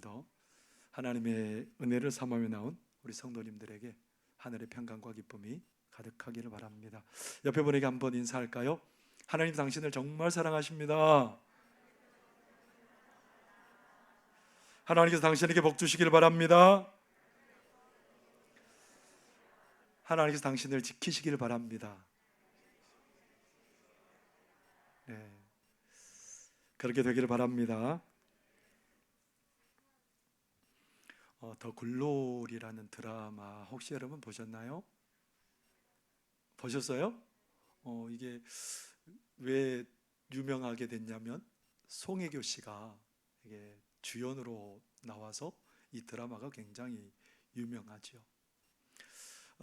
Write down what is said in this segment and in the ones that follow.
오늘도 하나님의 은혜를 삼하며 나온 우리 성도님들에게 하늘의 평강과 기쁨이 가득하기를 바랍니다. 옆에 분에게 한번 인사할까요? 하나님 당신을 정말 사랑하십니다. 하나님께서 당신에게 복 주시길 바랍니다. 하나님께서 당신을 지키시길 바랍니다. 네, 그렇게 되기를 바랍니다. 더 글로리라는 드라마 혹시 여러분 보셨나요? 보셨어요? 이게 왜 유명하게 됐냐면 송혜교 씨가 이게 주연으로 나와서 이 드라마가 굉장히 유명하죠.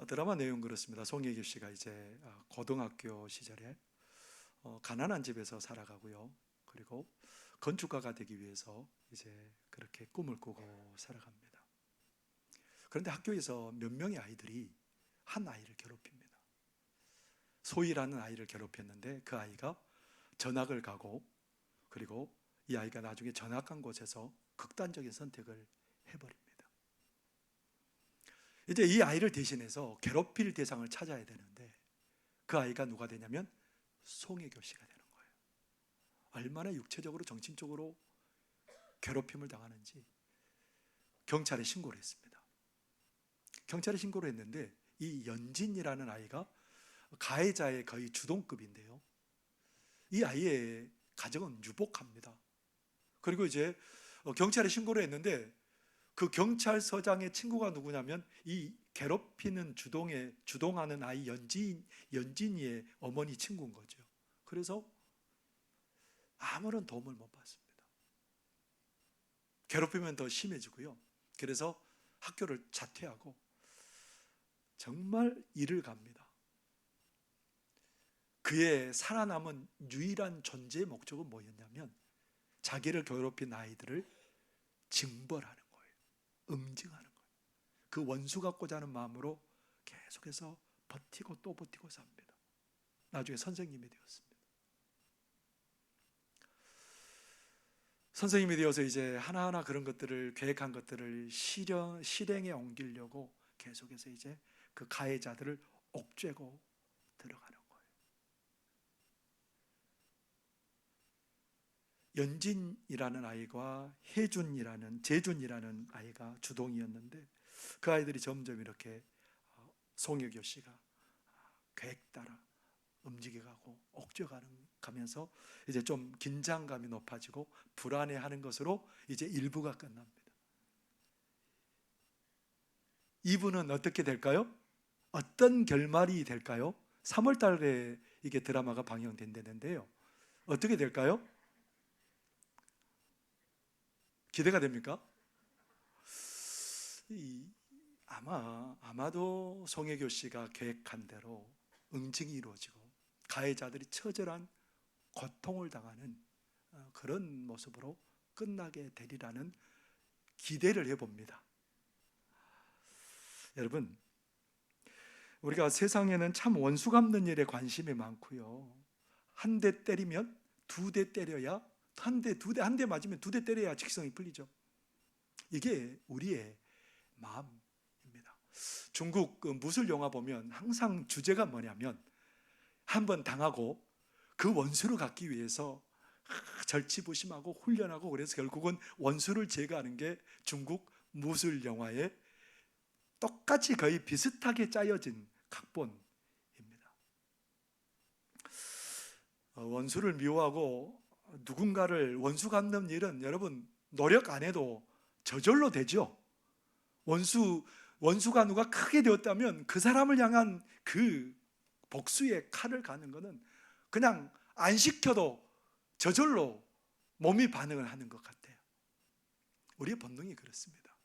드라마 내용 그렇습니다. 송혜교 씨가 이제 고등학교 시절에 가난한 집에서 살아가고요. 그리고 건축가가 되기 위해서 이제 그렇게 꿈을 꾸고 살아갑니다. 그런데 학교에서 몇 명의 아이들이 한 아이를 괴롭힙니다. 소희라는 아이를 괴롭혔는데 그 아이가 전학을 가고, 그리고 이 아이가 나중에 전학 간 곳에서 극단적인 선택을 해버립니다. 이제 이 아이를 대신해서 괴롭힐 대상을 찾아야 되는데 그 아이가 누가 되냐면 송혜교 씨가 되는 거예요. 얼마나 육체적으로 정신적으로 괴롭힘을 당하는지 경찰에 신고를 했습니다. 경찰에 신고를 했는데 이 연진이라는 아이가 가해자의 거의 주동급인데요, 이 아이의 가정은 유복합니다. 그리고 이제 경찰에 신고를 했는데 그 경찰서장의 친구가 누구냐면 이 괴롭히는 주동하는 아이 연진이의 어머니 친구인 거죠. 그래서 아무런 도움을 못 받습니다. 괴롭히면 더 심해지고요. 그래서 학교를 자퇴하고 정말 일을 갑니다. 그의 살아남은 유일한 존재의 목적은 뭐였냐면 자기를 괴롭힌 아이들을 징벌하는 거예요. 응징하는 거예요. 그 원수 갖고자 하는 마음으로 계속해서 버티고 또 버티고 삽니다. 나중에 선생님이 되었습니다. 선생님이 되어서 이제 하나하나 그런 것들을, 계획한 것들을 실행에 옮기려고 계속해서 이제 그 가해자들을 옥죄고 들어가는 거예요. 연진이라는 아이와 재준이라는 아이가 주동이었는데 그 아이들이 점점 이렇게 송혜교 씨가 계획 따라 움직여가고 옥죄가면서 이제 좀 긴장감이 높아지고 불안해하는 것으로 이제 1부가 끝납니다. 2부는 어떻게 될까요? 어떤 결말이 될까요? 3월 달에 이게 드라마가 방영된다는데요, 어떻게 될까요? 기대가 됩니까? 아마도 송혜교 씨가 계획한 대로 응징이 이루어지고 가해자들이 처절한 고통을 당하는 그런 모습으로 끝나게 되리라는 기대를 해봅니다. 여러분, 우리가 세상에는 참 원수 갚는 일에 관심이 많고요. 한 대 때리면 2대 때려야, 한 대 맞으면 2대 때려야 직성이 풀리죠. 이게 우리의 마음입니다. 중국 무술 영화 보면 항상 주제가 뭐냐면 한번 당하고 그 원수를 갚기 위해서 절치부심하고 훈련하고, 그래서 결국은 원수를 제거하는 게 중국 무술 영화의 똑같이 거의 비슷하게 짜여진 각본입니다. 원수를 미워하고 누군가를 원수 갚는 일은 여러분 노력 안 해도 저절로 되죠. 원수가 누가 크게 되었다면 그 사람을 향한 그 복수의 칼을 가는 것은 그냥 안 시켜도 저절로 몸이 반응을 하는 것 같아요. 우리의 본능이 그렇습니다.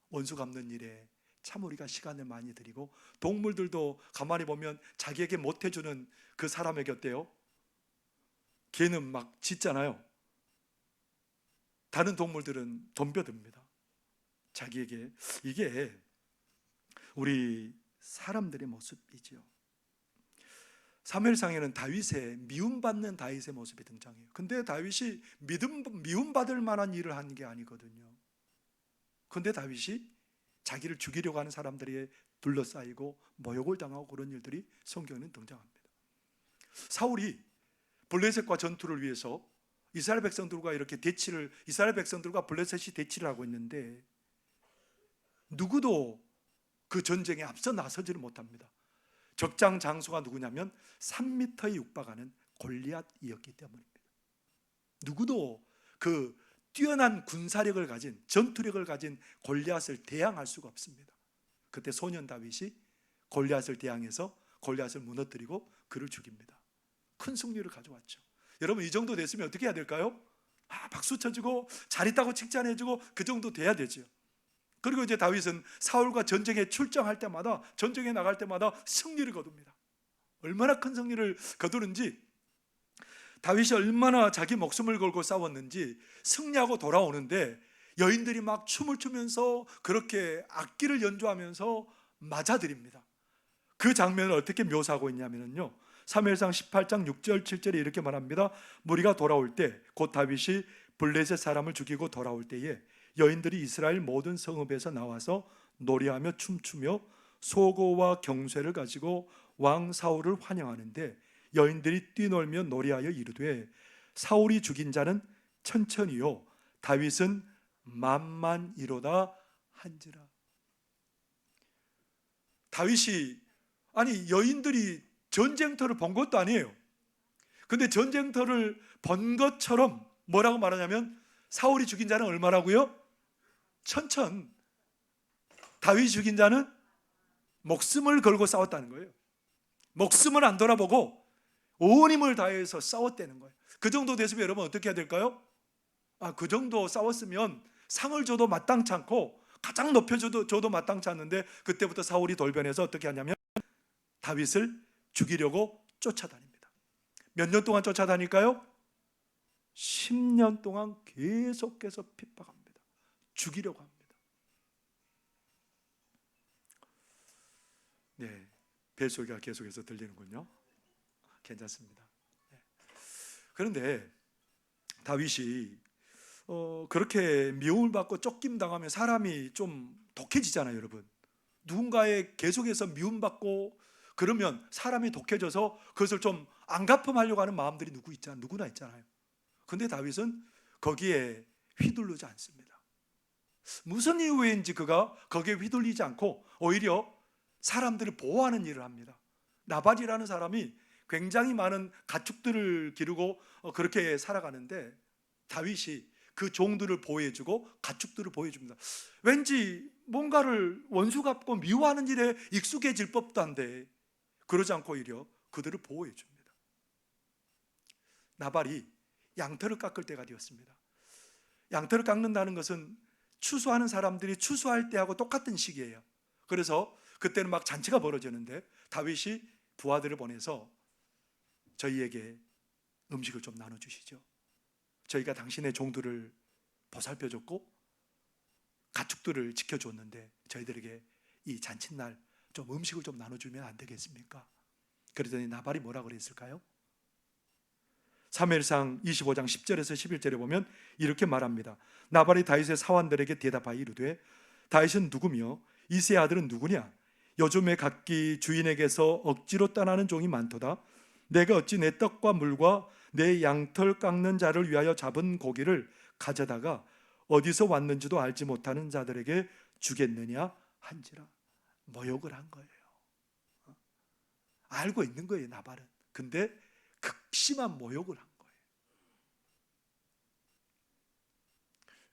원수 갚는 일에 참 우리가 시간을 많이 들이고, 동물들도 가만히 보면 자기에게 못해주는 그 사람에게 어때요? 걔는 막 짖잖아요. 다른 동물들은 덤벼듭니다. 자기에게. 이게 우리 사람들의 모습이죠. 사무엘상에는 미움받는 다윗의 모습이 등장해요. 근데 다윗이 미움받을 만한 일을 한 게 아니거든요. 그런데 다윗이 자기를 죽이려고 하는 사람들에 둘러싸이고 모욕을 당하고 그런 일들이 성경에는 등장합니다. 사울이 블레셋과 전투를 위해서 이스라엘 백성들과 이스라엘 백성들과 블레셋이 대치를 하고 있는데 누구도 그 전쟁에 앞서 나서지를 못합니다. 적장 장수가 누구냐면 3m에 육박하는 골리앗이었기 때문입니다. 누구도 그 뛰어난 군사력을 가진, 전투력을 가진 골리앗을 대항할 수가 없습니다. 그때 소년 다윗이 골리앗을 대항해서 골리앗을 무너뜨리고 그를 죽입니다. 큰 승리를 가져왔죠. 여러분, 이 정도 됐으면 어떻게 해야 될까요? 박수 쳐주고 잘했다고 칭찬해주고 그 정도 돼야 되죠. 그리고 이제 다윗은 사울과 전쟁에 출정할 때마다, 전쟁에 나갈 때마다 승리를 거둡니다. 얼마나 큰 승리를 거두는지, 다윗이 얼마나 자기 목숨을 걸고 싸웠는지 승리하고 돌아오는데 여인들이 막 춤을 추면서 그렇게 악기를 연주하면서 맞아들입니다. 그 장면을 어떻게 묘사하고 있냐면요, 사무엘상 18장 6절 7절에 이렇게 말합니다. 무리가 돌아올 때 곧 다윗이 블레셋 사람을 죽이고 돌아올 때에 여인들이 이스라엘 모든 성읍에서 나와서 노래하며 춤추며 소고와 경쇠를 가지고 왕 사울을 환영하는데 여인들이 뛰놀며 노래하여 이르되 사울이 죽인 자는 천천히요 다윗은 만만이로다 한지라. 다윗이, 여인들이 전쟁터를 본 것도 아니에요. 근데 전쟁터를 본 것처럼 뭐라고 말하냐면 사울이 죽인 자는 얼마라고요? 천천. 다윗이 죽인 자는 목숨을 걸고 싸웠다는 거예요. 목숨을 안 돌아보고 온 힘을 다해서 싸웠다는 거예요. 그 정도 됐으면 여러분 어떻게 해야 될까요? 그 정도 싸웠으면 상을 줘도 마땅치 않고 가장 높여줘도 마땅치 않는데 그때부터 사울이 돌변해서 어떻게 하냐면 다윗을 죽이려고 쫓아다닙니다. 몇 년 동안 쫓아다닐까요? 10년 동안 계속해서 핍박합니다. 죽이려고 합니다. 네, 벨소리가 계속해서 들리는군요. 괜찮습니다. 네. 그런데 다윗이 그렇게 미움을 받고 쫓김 당하면 사람이 좀 독해지잖아요, 여러분. 누군가에 계속해서 미움받고 그러면 사람이 독해져서 그것을 좀 안갚음하려고 하는 마음들이 누구나 있잖아요. 근데 다윗은 거기에 휘둘르지 않습니다. 무슨 이유인지 그가 거기에 휘둘리지 않고 오히려 사람들을 보호하는 일을 합니다. 나발이라는 사람이 굉장히 많은 가축들을 기르고 그렇게 살아가는데 다윗이 그 종들을 보호해주고 가축들을 보호해줍니다. 왠지 뭔가를 원수 같고 미워하는 일에 익숙해질 법도 한데 그러지 않고 오히려 그들을 보호해줍니다. 나발이 양털을 깎을 때가 되었습니다. 양털을 깎는다는 것은 추수하는 사람들이 추수할 때하고 똑같은 시기예요. 그래서 그때는 막 잔치가 벌어지는데 다윗이 부하들을 보내서 저희에게 음식을 좀 나눠주시죠. 저희가 당신의 종들을 보살펴줬고 가축들을 지켜줬는데 저희들에게 이 잔칫날 좀 음식을 좀 나눠주면 안 되겠습니까? 그랬더니 나발이 뭐라 그랬을까요? 사무엘상 25장 10절에서 11절에 보면 이렇게 말합니다. 나발이 다윗의 사환들에게 대답하여 이르되 다윗은 누구며 이새의 아들은 누구냐? 요즘에 각기 주인에게서 억지로 떠나는 종이 많도다. 내가 어찌 내 떡과 물과 내 양털 깎는 자를 위하여 잡은 고기를 가져다가 어디서 왔는지도 알지 못하는 자들에게 주겠느냐 한지라. 모욕을 한 거예요. 알고 있는 거예요, 나발은. 근데 극심한 모욕을 한 거예요.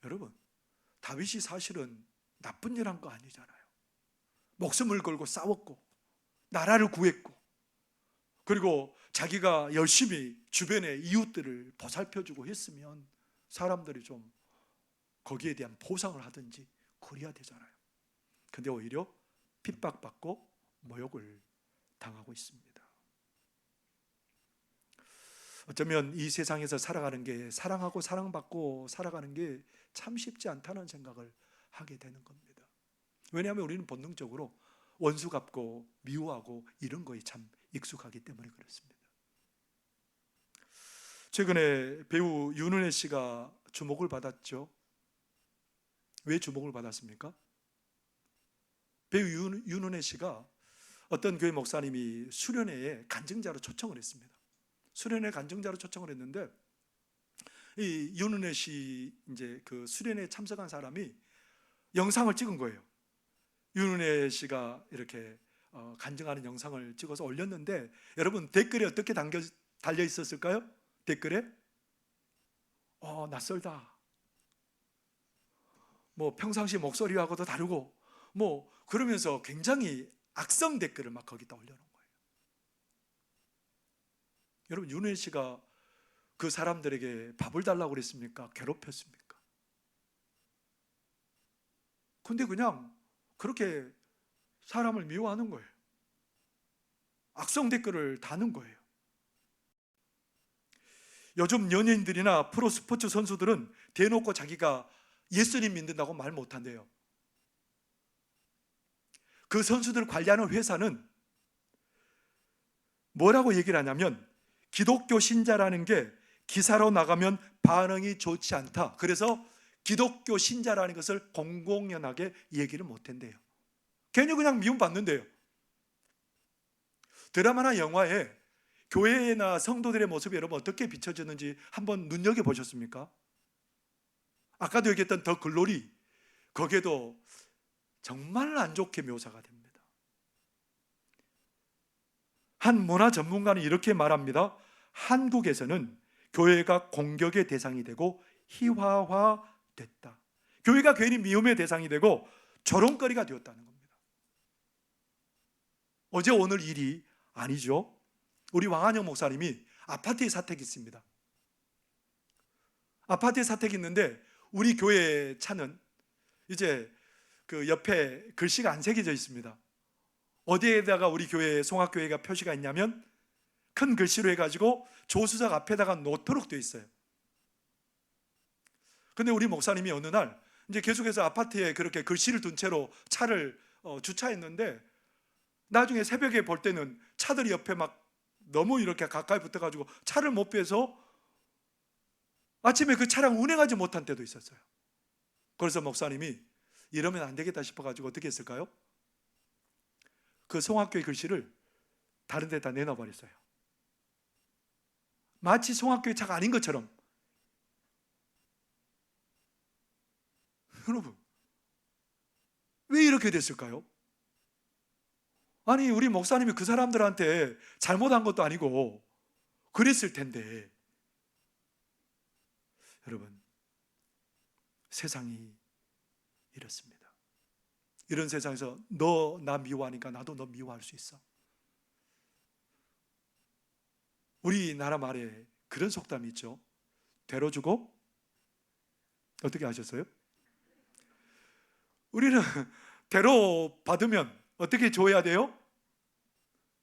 여러분, 다윗이 사실은 나쁜 일 한 거 아니잖아요. 목숨을 걸고 싸웠고 나라를 구했고 그리고 자기가 열심히 주변의 이웃들을 보살펴주고 했으면 사람들이 좀 거기에 대한 보상을 하든지 그래야 되잖아요. 근데 오히려 핍박받고 모욕을 당하고 있습니다. 어쩌면 이 세상에서 살아가는 게, 사랑하고 사랑받고 살아가는 게 참 쉽지 않다는 생각을 하게 되는 겁니다. 왜냐하면 우리는 본능적으로 원수 갚고 미워하고 이런 거에 참 익숙하기 때문에 그렇습니다. 최근에 배우 윤은혜 씨가 주목을 받았죠. 왜 주목을 받았습니까? 배우 윤은혜 씨가 어떤 교회 목사님이 수련회에 간증자로 초청을 했습니다. 수련회 간증자로 초청을 했는데 이 윤은혜 씨 이제 그 수련회에 참석한 사람이 영상을 찍은 거예요. 윤은혜 씨가 이렇게 간증하는 영상을 찍어서 올렸는데 여러분 댓글에 어떻게 달려 있었을까요? 댓글에 낯설다, 뭐 평상시 목소리하고도 다르고 뭐 그러면서 굉장히 악성 댓글을 막 거기다 올려놓은 거예요. 여러분 윤은혜 씨가 그 사람들에게 밥을 달라고 그랬습니까? 괴롭혔습니까? 근데 그냥 그렇게 사람을 미워하는 거예요. 악성 댓글을 다는 거예요. 요즘 연예인들이나 프로 스포츠 선수들은 대놓고 자기가 예수님 믿는다고 말 못한대요. 그 선수들 관리하는 회사는 뭐라고 얘기를 하냐면 기독교 신자라는 게 기사로 나가면 반응이 좋지 않다. 그래서 기독교 신자라는 것을 공공연하게 얘기를 못한대요. 괜히 그냥 미움받는데요. 드라마나 영화에 교회나 성도들의 모습이 여러분 어떻게 비춰졌는지 한번 눈여겨보셨습니까? 아까도 얘기했던 더 글로리, 거기에도 정말 안 좋게 묘사가 됩니다. 한 문화 전문가는 이렇게 말합니다. 한국에서는 교회가 공격의 대상이 되고 희화화됐다. 교회가 괜히 미움의 대상이 되고 조롱거리가 되었다는 겁니다. 어제 오늘 일이 아니죠. 우리 왕한영 목사님이 아파트에 사택이 있습니다. 아파트에 사택이 있는데 우리 교회 차는 이제 그 옆에 글씨가 안 새겨져 있습니다. 어디에다가 우리 교회 송악교회가 표시가 있냐면 큰 글씨로 해가지고 조수석 앞에다가 놓도록 되어 있어요. 근데 우리 목사님이 어느 날 이제 계속해서 아파트에 그렇게 글씨를 둔 채로 차를 주차했는데 나중에 새벽에 볼 때는 차들이 옆에 막 너무 이렇게 가까이 붙어가지고 차를 못 빼서 아침에 그 차량 운행하지 못한 때도 있었어요. 그래서 목사님이 이러면 안 되겠다 싶어가지고 어떻게 했을까요? 그 송악교회 글씨를 다른 데다 내놔버렸어요. 마치 송악교회 차가 아닌 것처럼. 여러분, 왜 이렇게 됐을까요? 아니, 우리 목사님이 그 사람들한테 잘못한 것도 아니고 그랬을 텐데. 여러분, 세상이 이렇습니다. 이런 세상에서 너 나 미워하니까 나도 너 미워할 수 있어. 우리나라 말에 그런 속담이 있죠. 되로 주고 어떻게 하셨어요? 우리는 되로 받으면 어떻게 줘야 돼요?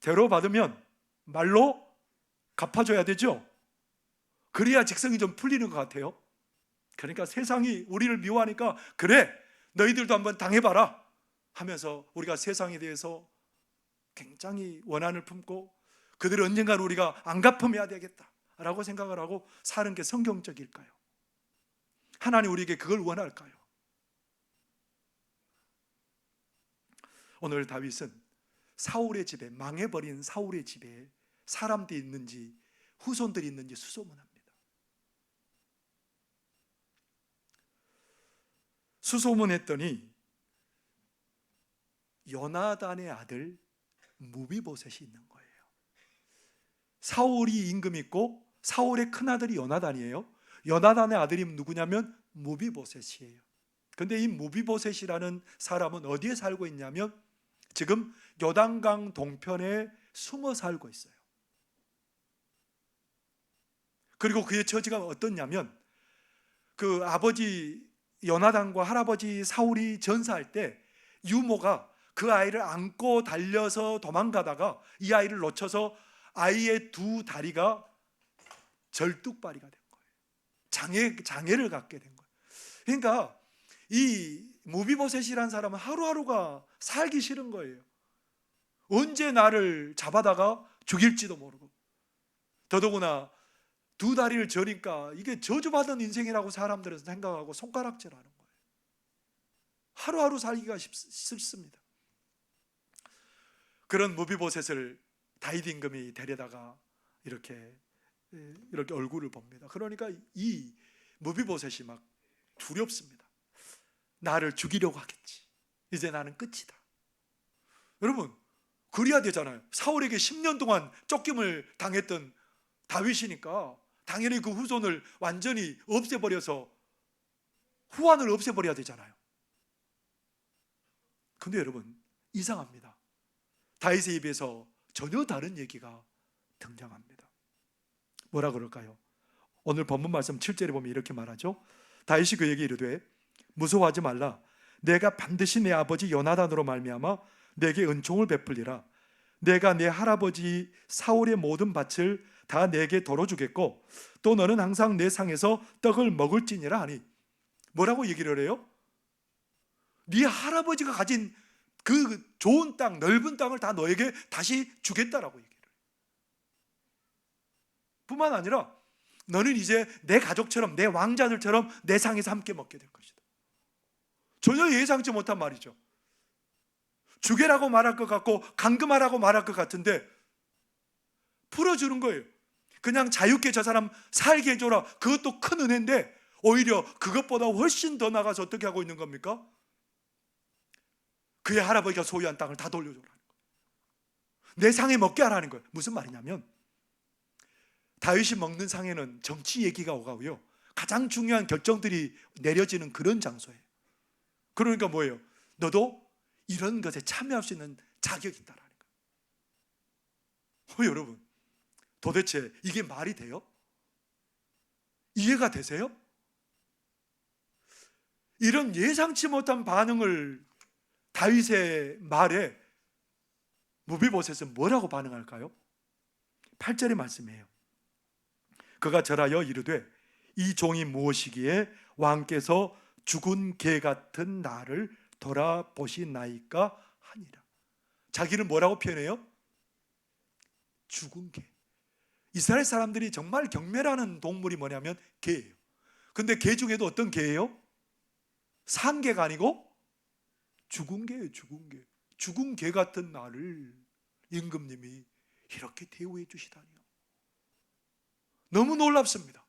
되로 받으면 말로 갚아줘야 되죠. 그래야 직성이 좀 풀리는 것 같아요. 그러니까 세상이 우리를 미워하니까 그래 너희들도 한번 당해봐라 하면서 우리가 세상에 대해서 굉장히 원한을 품고 그들을 언젠가는 우리가 안 갚아야 되겠다라고 생각을 하고 사는 게 성경적일까요? 하나님 우리에게 그걸 원할까요? 오늘 다윗은 사울의 집에, 망해버린 사울의 집에 사람들이 있는지 후손들이 있는지 수소문합니다. 수소문했더니 요나단의 아들 무비보셋이 있는 거예요. 사울이 임금 있고 사울의 큰아들이 요나단이에요. 요나단의 아들이 누구냐면 무비보셋이에요. 근데 이 무비보셋이라는 사람은 어디에 살고 있냐면 지금 요단강 동편에 숨어 살고 있어요. 그리고 그의 처지가 어떻냐면 그 아버지 요나단과 할아버지 사울이 전사할 때 유모가 그 아이를 안고 달려서 도망가다가 이 아이를 놓쳐서 아이의 두 다리가 절뚝발이가 된 거예요. 장애를 갖게 된 거예요. 그러니까 이 무비보셋이라는 사람은 하루하루가 살기 싫은 거예요. 언제 나를 잡아다가 죽일지도 모르고, 더더구나 두 다리를 저니까 이게 저주받은 인생이라고 사람들은 생각하고 손가락질하는 거예요. 하루하루 살기가 싫습니다. 그런 무비보셋을 다윗 임금이 데려다가 이렇게 얼굴을 봅니다. 그러니까 이 무비보셋이 막 두렵습니다. 나를 죽이려고 하겠지. 이제 나는 끝이다. 여러분, 그래야 되잖아요. 사울에게 10년 동안 쫓김을 당했던 다윗이니까 당연히 그 후손을 완전히 없애버려서 후환을 없애버려야 되잖아요. 근데 여러분, 이상합니다. 다윗의 입에서 전혀 다른 얘기가 등장합니다. 뭐라 그럴까요? 오늘 본문 말씀 7절에 보면 이렇게 말하죠. 다윗이 그에게 이르되 무서워하지 말라. 내가 반드시 내 아버지 요나단으로 말미암아 내게 은총을 베풀리라. 내가 내 할아버지 사울의 모든 밭을 다 내게 도로 주겠고 또 너는 항상 내 상에서 떡을 먹을지니라 하니. 뭐라고 얘기를 해요? 네 할아버지가 가진 그 좋은 땅, 넓은 땅을 다 너에게 다시 주겠다라고 얘기를 해요. 뿐만 아니라 너는 이제 내 가족처럼, 내 왕자들처럼 내 상에서 함께 먹게 될 것이다. 전혀 예상치 못한 말이죠. 주게라고 말할 것 같고 감금하라고 말할 것 같은데 풀어주는 거예요. 그냥 자유롭게 저 사람 살게 해줘라. 그것도 큰 은혜인데 오히려 그것보다 훨씬 더 나가서 어떻게 하고 있는 겁니까? 그의 할아버지가 소유한 땅을 다 돌려줘라는 거예요. 내 상에 먹게 하라는 거예요. 무슨 말이냐면 다윗이 먹는 상에는 정치 얘기가 오가고요, 가장 중요한 결정들이 내려지는 그런 장소예요. 그러니까 뭐예요? 너도 이런 것에 참여할 수 있는 자격이 있다라는 거예요. 여러분, 도대체 이게 말이 돼요? 이해가 되세요? 이런 예상치 못한 반응을 다윗의 말에 무비보셋은 뭐라고 반응할까요? 8절의 말씀이에요. 그가 절하여 이르되 이 종이 무엇이기에 왕께서 죽은 개 같은 나를 돌아보시나이까 하니라. 자기를 뭐라고 표현해요? 죽은 개. 이스라엘 사람들이 정말 경멸하는 동물이 뭐냐면 개예요. 근데 개 중에도 어떤 개예요? 산 개가 아니고 죽은 개예요. 죽은 개. 죽은 개 같은 나를 임금님이 이렇게 대우해 주시다니요. 너무 놀랍습니다.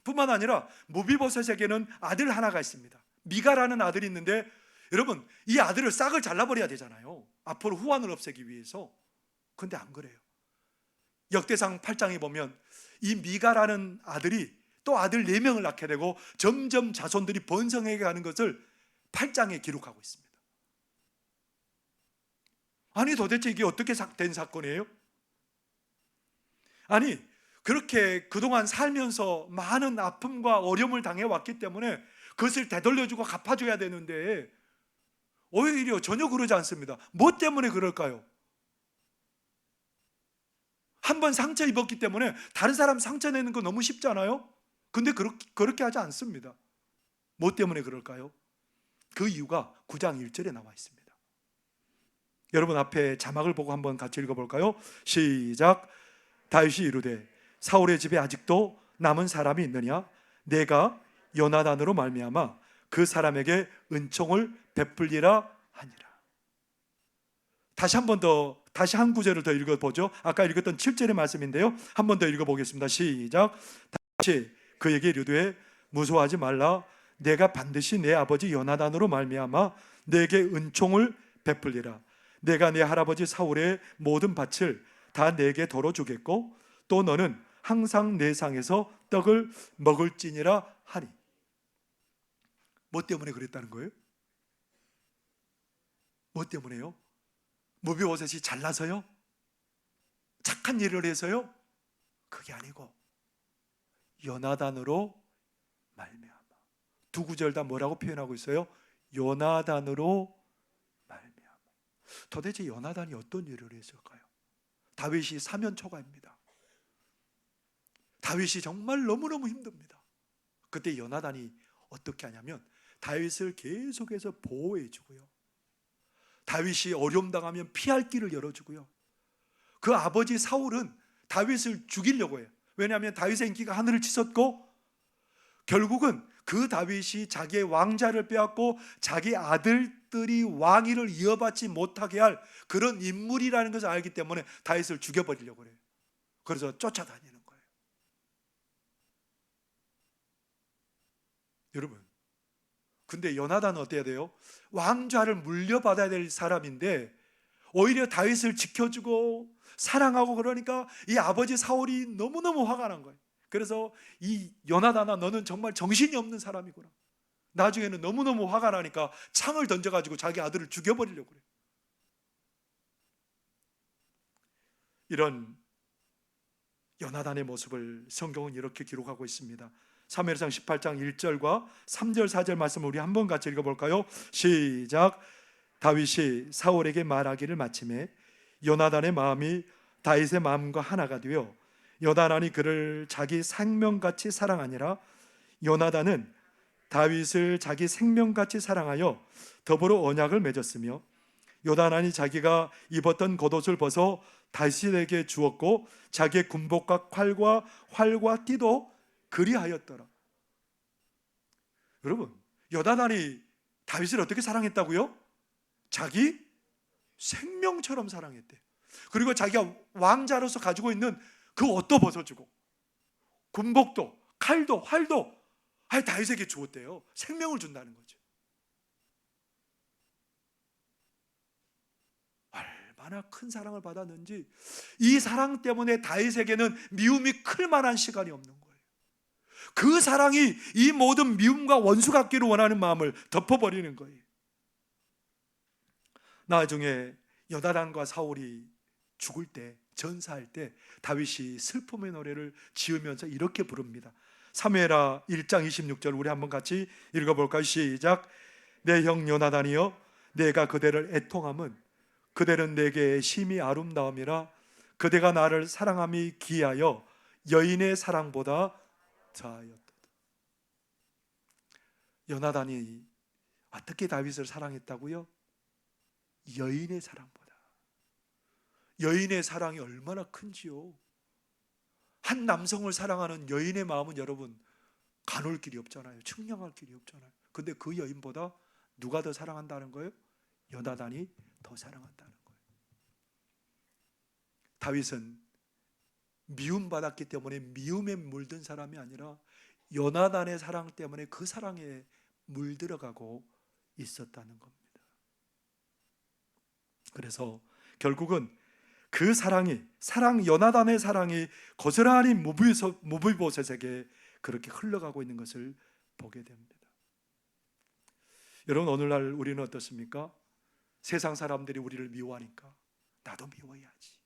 뿐만 아니라 무비보셋에게는 아들 하나가 있습니다. 미가라는 아들이 있는데 여러분, 이 아들을 싹을 잘라버려야 되잖아요. 앞으로 후환을 없애기 위해서. 근데 안 그래요. 역대상 8장에 보면 이 미가라는 아들이 또 아들 4명을 낳게 되고 점점 자손들이 번성해 가는 것을 8장에 기록하고 있습니다. 아니 도대체 이게 어떻게 된 사건이에요? 아니 그렇게 그동안 살면서 많은 아픔과 어려움을 당해왔기 때문에 그것을 되돌려주고 갚아줘야 되는데 오히려 전혀 그러지 않습니다. 뭐 때문에 그럴까요? 한번 상처 입었기 때문에 다른 사람 상처 내는 거 너무 쉽잖아요. 근데 그렇게 하지 않습니다. 뭐 때문에 그럴까요? 그 이유가 9장 1절에 나와 있습니다. 여러분 앞에 자막을 보고 한번 같이 읽어볼까요? 시작. 다윗이 이르되 사울의 집에 아직도 남은 사람이 있느냐? 내가 요나단으로 말미암아 그 사람에게 은총을 베풀리라 하니라. 다시 한 구절을 더 읽어보죠. 아까 읽었던 7절의 말씀인데요, 한 번 더 읽어보겠습니다. 시작. 다시 그에게 이르되 무서워하지 말라. 내가 반드시 내 아버지 요나단으로 말미암아 내게 은총을 베풀리라. 내가 내 할아버지 사울의 모든 밭을 다 내게 도로 주겠고 또 너는 항상 내 상에서 떡을 먹을지니라 하니. 뭐 때문에 그랬다는 거예요? 뭐 때문에요? 무비보셋이 잘나서요? 착한 일을 해서요? 그게 아니고 요나단으로 말미암아. 두 구절 다 뭐라고 표현하고 있어요? 요나단으로 말미암아. 도대체 요나단이 어떤 일을 했을까요? 다윗이 사면초가입니다. 다윗이 정말 너무너무 힘듭니다. 그때 요나단이 어떻게 하냐면 다윗을 계속해서 보호해 주고요, 다윗이 어려움 당하면 피할 길을 열어주고요, 그 아버지 사울은 다윗을 죽이려고 해요. 왜냐하면 다윗의 인기가 하늘을 치솟고 결국은 그 다윗이 자기의 왕자를 빼앗고 자기 아들들이 왕위를 이어받지 못하게 할 그런 인물이라는 것을 알기 때문에 다윗을 죽여버리려고 그래요. 그래서 쫓아다니는 거예요. 여러분, 근데 요나단은 어때야 돼요? 왕좌를 물려받아야 될 사람인데 오히려 다윗을 지켜주고 사랑하고 그러니까 이 아버지 사울이 너무너무 화가 난 거예요. 그래서 이 요나단아, 너는 정말 정신이 없는 사람이구나. 나중에는 너무너무 화가 나니까 창을 던져가지고 자기 아들을 죽여버리려고 그래요. 이런 요나단의 모습을 성경은 이렇게 기록하고 있습니다. 사무엘상 18장 1절과 3절 4절 말씀을 우리 한번 같이 읽어볼까요? 시작. 다윗이 사울에게 말하기를 마침에 요나단의 마음이 다윗의 마음과 하나가 되어 요나단이 그를 자기 생명같이 사랑하니라. 요나단은 다윗을 자기 생명같이 사랑하여 더불어 언약을 맺었으며 요나단이 자기가 입었던 겉옷을 벗어 다윗에게 주었고 자기의 군복과 활과 띠도 그리하였더라. 여러분, 요나단이 다윗을 어떻게 사랑했다고요? 자기 생명처럼 사랑했대요. 그리고 자기가 왕자로서 가지고 있는 그 옷도 벗어주고 군복도 칼도 활도 다윗에게 주었대요. 생명을 준다는 거죠. 얼마나 큰 사랑을 받았는지 이 사랑 때문에 다윗에게는 미움이 클 만한 시간이 없는 거예요. 그 사랑이 이 모든 미움과 원수 같기를 원하는 마음을 덮어버리는 거예요. 나중에 요나단과 사울이 죽을 때, 전사할 때 다윗이 슬픔의 노래를 지으면서 이렇게 부릅니다. 사무엘하 1장 26절 우리 한번 같이 읽어볼까요? 시작. 내 형 요나단이여, 내가 그대를 애통함은 그대는 내게 심히 아름다움이라. 그대가 나를 사랑함이 기하여 여인의 사랑보다 더하였도다. 요나단이 어떻게 다윗을 사랑했다고요? 여인의 사랑보다. 여인의 사랑이 얼마나 큰지요. 한 남성을 사랑하는 여인의 마음은 여러분 가눌 길이 없잖아요. 측량할 길이 없잖아요. 근데 그 여인보다 누가 더 사랑한다는 거예요? 요나단이 더 사랑한다는 거예요. 다윗은 미움받았기 때문에 미움에 물든 사람이 아니라 요나단의 사랑 때문에 그 사랑에 물들어가고 있었다는 겁니다. 그래서 결국은 그 요나단의 사랑이 고스란히 무비보셋에게 그렇게 흘러가고 있는 것을 보게 됩니다. 여러분, 오늘날 우리는 어떻습니까? 세상 사람들이 우리를 미워하니까 나도 미워해야지.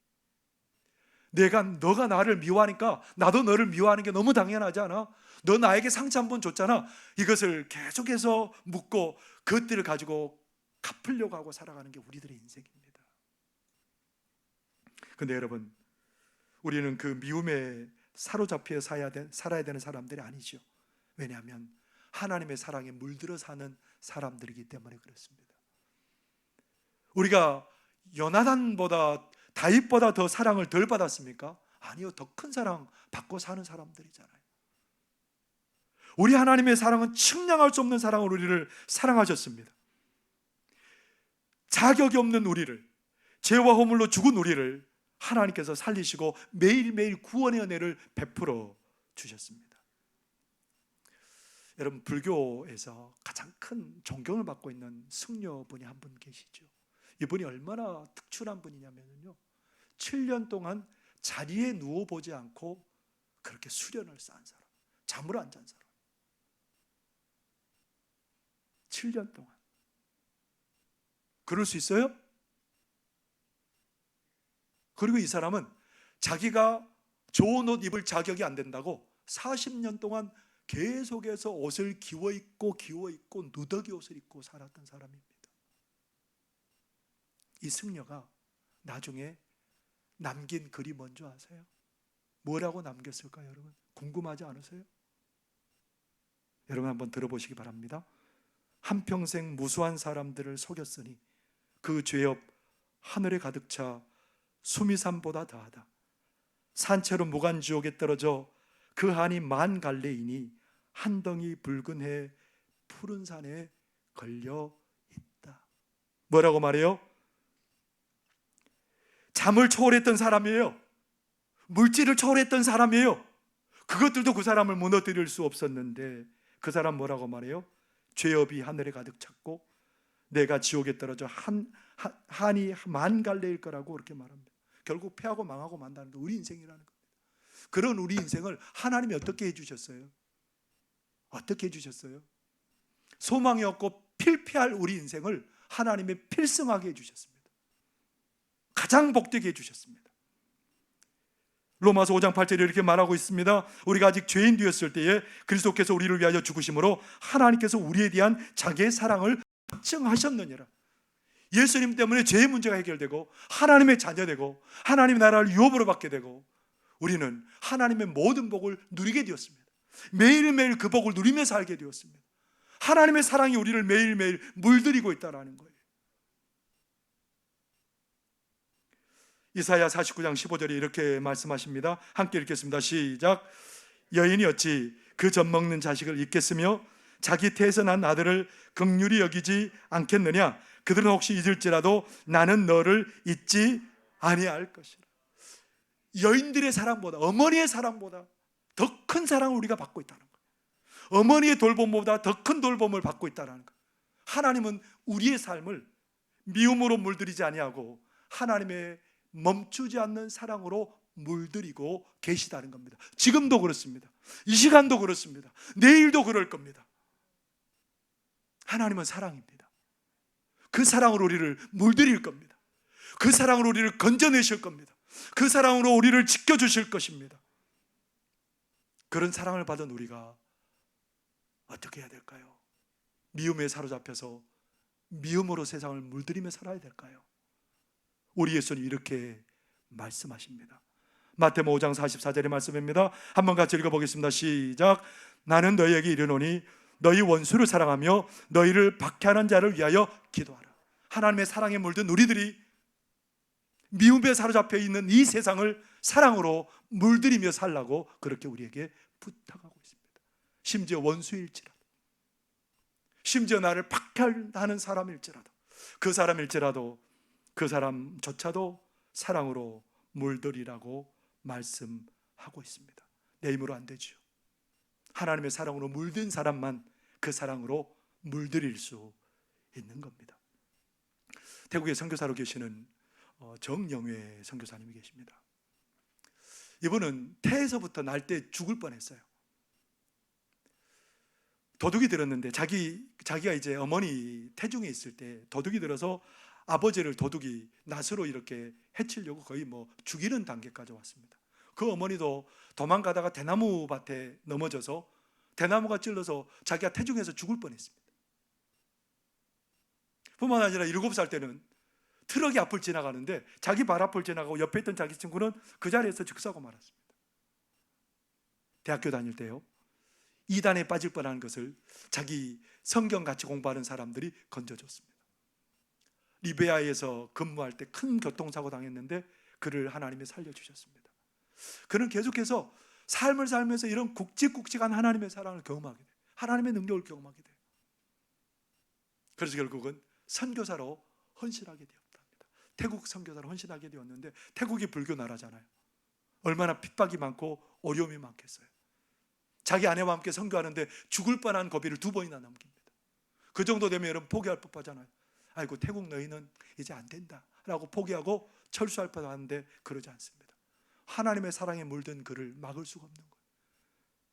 너가 나를 미워하니까 나도 너를 미워하는 게 너무 당연하지 않아? 너 나에게 상처 한 번 줬잖아. 이것을 계속해서 묻고 그것들을 가지고 갚으려고 하고 살아가는 게 우리들의 인생입니다. 근데 여러분, 우리는 그 미움에 사로잡혀 살아야 되는 사람들이 아니죠. 왜냐하면 하나님의 사랑에 물들어 사는 사람들이기 때문에 그렇습니다. 우리가 요나단보다 다윗보다 더 사랑을 덜 받았습니까? 아니요, 더 큰 사랑 받고 사는 사람들이잖아요. 우리 하나님의 사랑은 측량할 수 없는 사랑으로 우리를 사랑하셨습니다. 자격이 없는 우리를, 죄와 허물로 죽은 우리를 하나님께서 살리시고 매일매일 구원의 은혜를 베풀어 주셨습니다. 여러분, 불교에서 가장 큰 존경을 받고 있는 승려분이 한 분 계시죠. 이분이 얼마나 특출한 분이냐면요, 7년 동안 자리에 누워보지 않고 그렇게 수련을 쌓은 사람, 잠을 안 잔 사람. 7년 동안. 그럴 수 있어요? 그리고 이 사람은 자기가 좋은 옷 입을 자격이 안 된다고 40년 동안 계속해서 옷을 기워 입고 누더기 옷을 입고 살았던 사람입니다. 이 승려가 나중에 남긴 글이 뭔지 아세요? 뭐라고 남겼을까요, 여러분? 궁금하지 않으세요? 여러분 한번 들어보시기 바랍니다. 한평생 무수한 사람들을 속였으니 그 죄업 하늘에 가득 차 수미산보다 더하다. 산채로 무간지옥에 떨어져 그 한이 만 갈래이니 한 덩이 붉은 해 푸른 산에 걸려 있다. 뭐라고 말해요? 잠을 초월했던 사람이에요. 물질을 초월했던 사람이에요. 그것들도 그 사람을 무너뜨릴 수 없었는데 그 사람 뭐라고 말해요? 죄업이 하늘에 가득 찼고 내가 지옥에 떨어져 한이 만 갈래일 거라고 그렇게 말합니다. 결국 패하고 망하고 만다는 게 우리 인생이라는 겁니다. 그런 우리 인생을 하나님이 어떻게 해주셨어요? 어떻게 해주셨어요? 소망이 없고 필패할 우리 인생을 하나님이 필승하게 해주셨습니다. 가장 복되게 해주셨습니다. 로마서 5장 8절에 이렇게 말하고 있습니다. 우리가 아직 죄인 되었을 때에 그리스도께서 우리를 위하여 죽으심으로 하나님께서 우리에 대한 자기의 사랑을 확증하셨느니라. 예수님 때문에 죄의 문제가 해결되고 하나님의 자녀되고 하나님의 나라를 유업으로 받게 되고 우리는 하나님의 모든 복을 누리게 되었습니다. 매일매일 그 복을 누리며 살게 되었습니다. 하나님의 사랑이 우리를 매일매일 물들이고 있다는 거예요. 이사야 49장 15절에 이렇게 말씀하십니다. 함께 읽겠습니다. 시작. 여인이 어찌 그 젖먹는 자식을 잊겠으며 자기 태에서 난 아들을 긍휼히 여기지 않겠느냐. 그들은 혹시 잊을지라도 나는 너를 잊지 아니할 것이라. 여인들의 사랑보다, 어머니의 사랑보다 더 큰 사랑을 우리가 받고 있다는 거예요. 어머니의 돌봄보다 더 큰 돌봄을 받고 있다는 거예요. 하나님은 우리의 삶을 미움으로 물들이지 아니하고 하나님의 멈추지 않는 사랑으로 물들이고 계시다는 겁니다. 지금도 그렇습니다. 이 시간도 그렇습니다. 내일도 그럴 겁니다. 하나님은 사랑입니다. 그 사랑으로 우리를 물들일 겁니다. 그 사랑으로 우리를 건져내실 겁니다. 그 사랑으로 우리를 지켜주실 것입니다. 그런 사랑을 받은 우리가 어떻게 해야 될까요? 미움에 사로잡혀서 미움으로 세상을 물들이며 살아야 될까요? 우리 예수님 이렇게 말씀하십니다. 마태복음 5장 44절의 말씀입니다. 한번 같이 읽어보겠습니다. 시작. 나는 너희에게 이르노니 너희 원수를 사랑하며 너희를 박해하는 자를 위하여 기도하라. 하나님의 사랑에 물든 우리들이 미움에 사로잡혀 있는 이 세상을 사랑으로 물들이며 살라고 그렇게 우리에게 부탁하고 있습니다. 심지어 원수일지라도, 심지어 나를 박해하는 사람일지라도, 그 사람일지라도 그 사람조차도 사랑으로 물들이라고 말씀하고 있습니다. 내 힘으로 안 되죠. 하나님의 사랑으로 물든 사람만 그 사랑으로 물들일 수 있는 겁니다. 태국에 선교사로 계시는 정영회 선교사님이 계십니다. 이분은 태에서부터 날 때 죽을 뻔했어요. 도둑이 들었는데 자기가 이제 어머니 태중에 있을 때 도둑이 들어서 아버지를 도둑이 낫으로 이렇게 해치려고 거의 죽이는 단계까지 왔습니다. 그 어머니도 도망가다가 대나무 밭에 넘어져서 대나무가 찔러서 자기가 태중에서 죽을 뻔했습니다. 뿐만 아니라 7살 때는 트럭이 앞을 지나가는데 자기 발 앞을 지나가고 옆에 있던 자기 친구는 그 자리에서 즉사고 말았습니다. 대학교 다닐 때요, 이단에 빠질 뻔한 것을 자기 성경 같이 공부하는 사람들이 건져줬습니다. 리베아에서 근무할 때 큰 교통사고 당했는데 그를 하나님이 살려주셨습니다. 그는 계속해서 삶을 살면서 이런 굵직굵직한 하나님의 사랑을 경험하게 돼요. 하나님의 능력을 경험하게 돼요. 그래서 결국은 선교사로 헌신하게 되었답니다. 태국 선교사로 헌신하게 되었는데 태국이 불교 나라잖아요. 얼마나 핍박이 많고 어려움이 많겠어요. 자기 아내와 함께 선교하는데 죽을 뻔한 고비를 2번이나 넘깁니다. 그 정도 되면 여러분 포기할 법하잖아요. 아이고 태국 너희는 이제 안 된다 라고 포기하고 철수할 뻔하는데 그러지 않습니다. 하나님의 사랑에 물든 그를 막을 수가 없는 거예요.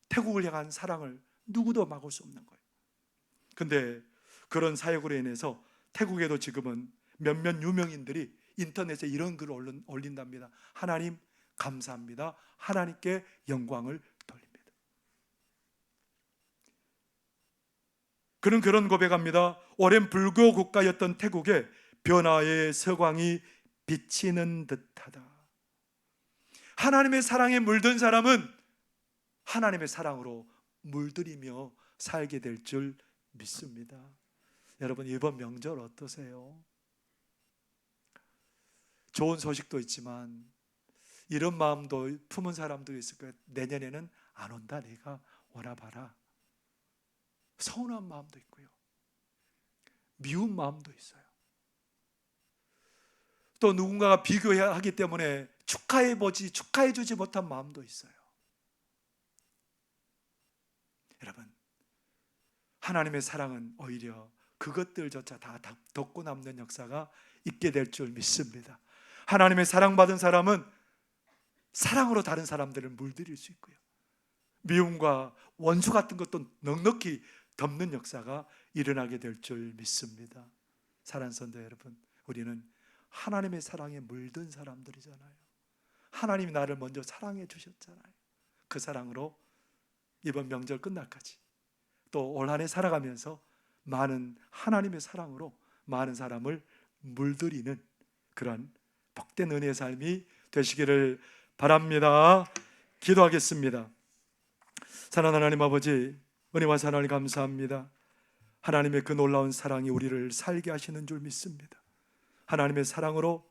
태국을 향한 사랑을 누구도 막을 수 없는 거예요. 근데 그런 사역으로 인해서 태국에도 지금은 몇몇 유명인들이 인터넷에 이런 글을 올린답니다. 하나님 감사합니다. 하나님께 영광을 돌립니다. 그는 그런 고백합니다. 오랜 불교 국가였던 태국에 변화의 서광이 비치는 듯하다. 하나님의 사랑에 물든 사람은 하나님의 사랑으로 물들이며 살게 될 줄 믿습니다. 여러분 이번 명절 어떠세요? 좋은 소식도 있지만 이런 마음도 품은 사람도 있을 거예요. 내년에는 안 온다, 내가 오라 봐라. 서운한 마음도 있고요, 미운 마음도 있어요. 또 누군가가 비교하기 때문에 축하해주지 못한 마음도 있어요. 여러분, 하나님의 사랑은 오히려 그것들조차 다 덮고 남는 역사가 있게 될 줄 믿습니다. 하나님의 사랑받은 사람은 사랑으로 다른 사람들을 물들일 수 있고요, 미움과 원수 같은 것도 넉넉히 덮는 역사가 일어나게 될 줄 믿습니다. 사랑하는 성도 여러분, 우리는 하나님의 사랑에 물든 사람들이잖아요. 하나님이 나를 먼저 사랑해 주셨잖아요. 그 사랑으로 이번 명절 끝날까지 또 올 한 해 살아가면서 많은 하나님의 사랑으로 많은 사람을 물들이는 그런 복된 은혜의 삶이 되시기를 바랍니다. 기도하겠습니다. 사랑하는 하나님 아버지, 은혜와 사랑을 감사합니다. 하나님의 그 놀라운 사랑이 우리를 살게 하시는 줄 믿습니다. 하나님의 사랑으로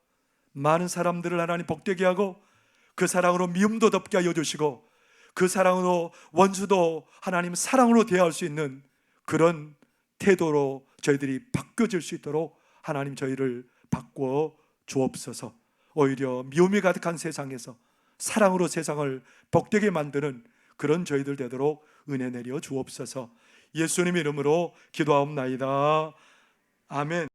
많은 사람들을 하나님 복되게 하고, 그 사랑으로 미움도 덮게 하여 주시고, 그 사랑으로 원수도 하나님 사랑으로 대할 수 있는 그런 태도로 저희들이 바뀌어질 수 있도록 하나님 저희를 바꾸어 주옵소서. 오히려 미움이 가득한 세상에서 사랑으로 세상을 복되게 만드는 그런 저희들 되도록 은혜 내려 주옵소서. 예수님 이름으로 기도하옵나이다. 아멘.